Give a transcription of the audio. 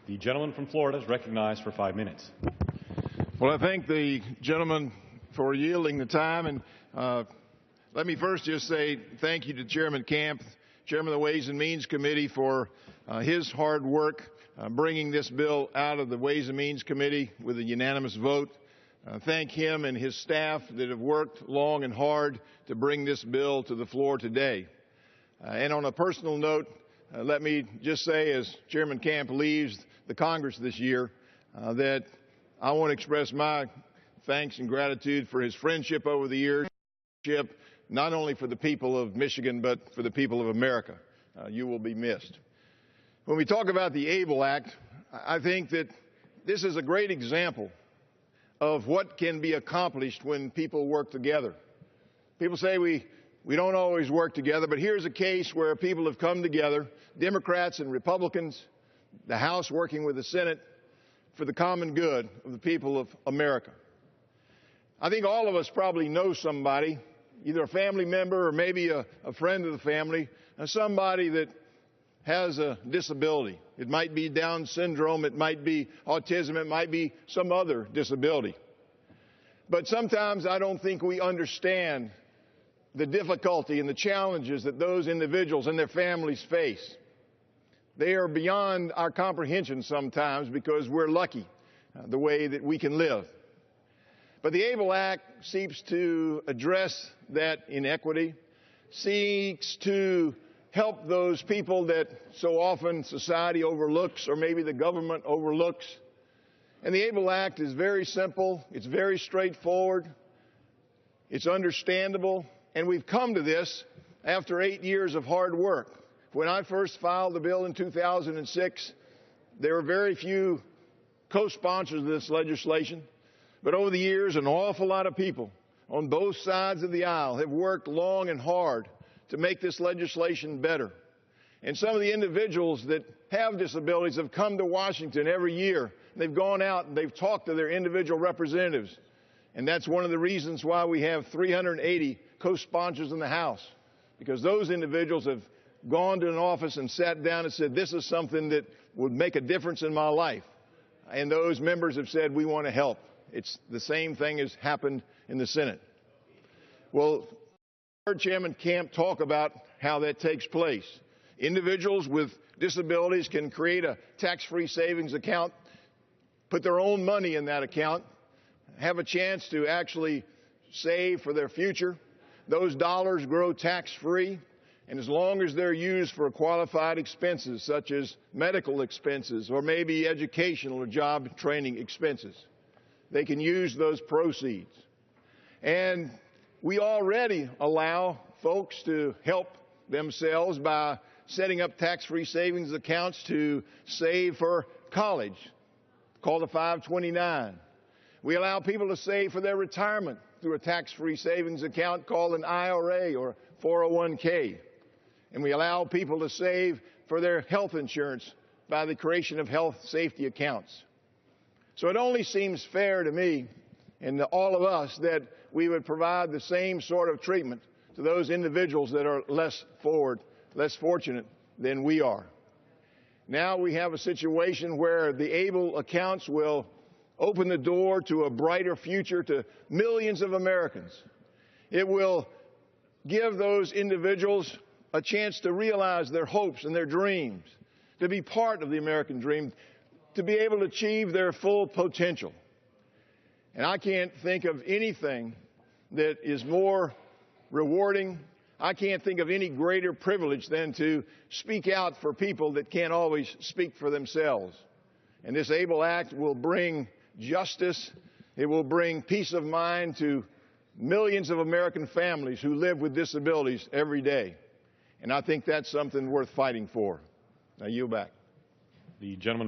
The gentleman from Florida is recognized for 5 minutes. Well, I thank the gentleman for yielding the time, and let me first just say thank you to Chairman Camp, Chairman of the Ways and Means Committee, for his hard work bringing this bill out of the Ways and Means Committee with a unanimous vote. Thank him and his staff that have worked long and hard to bring this bill to the floor today. And on a personal note, let me just say, as Chairman Camp leaves the Congress this year, that I want to express my thanks and gratitude for his friendship over the years, not only for the people of Michigan, but for the people of America. You will be missed. When we talk about the ABLE Act, I think that this is a great example of what can be accomplished when people work together. People say we don't always work together, but here's a case where people have come together, Democrats and Republicans, the House working with the Senate, for the common good of the people of America. I think all of us probably know somebody, either a family member or maybe a friend of the family, somebody that has a disability. It might be Down syndrome, it might be autism, it might be some other disability. But sometimes I don't think we understand the difficulty and the challenges that those individuals and their families face. They are beyond our comprehension sometimes because we're lucky the way that we can live. But the ABLE Act seeks to address that inequity, seeks to help those people that so often society overlooks or maybe the government overlooks. And the ABLE Act is very simple, it's very straightforward, it's understandable, and we've come to this after 8 years of hard work. When I first filed the bill in 2006, there were very few co-sponsors of this legislation, but over the years an awful lot of people on both sides of the aisle have worked long and hard to make this legislation better. And some of the individuals that have disabilities have come to Washington every year. They've gone out and they've talked to their individual representatives. And that's one of the reasons why we have 380 co-sponsors in the House, because those individuals have gone to an office and sat down and said, this is something that would make a difference in my life. And those members have said, we want to help. It's the same thing has happened in the Senate. Well, I heard Chairman Camp talk about how that takes place. Individuals with disabilities can create a tax-free savings account, put their own money in that account, have a chance to actually save for their future. Those dollars grow tax-free, and as long as they're used for qualified expenses such as medical expenses or maybe educational or job training expenses, they can use those proceeds. And we already allow folks to help themselves by setting up tax-free savings accounts to save for college, called a 529. We allow people to save for their retirement through a tax-free savings account called an IRA or 401k. And we allow people to save for their health insurance by the creation of health safety accounts. So it only seems fair to me and to all of us that we would provide the same sort of treatment to those individuals that are less fortunate than we are. Now we have a situation where the ABLE accounts will open the door to a brighter future to millions of Americans. It will give those individuals a chance to realize their hopes and their dreams, to be part of the American dream, to be able to achieve their full potential. And I can't think of anything that is more rewarding. I can't think of any greater privilege than to speak out for people that can't always speak for themselves. And this ABLE Act will bring justice. It will bring peace of mind to millions of American families who live with disabilities every day. And I think that's something worth fighting for. Now, yield back. The gentleman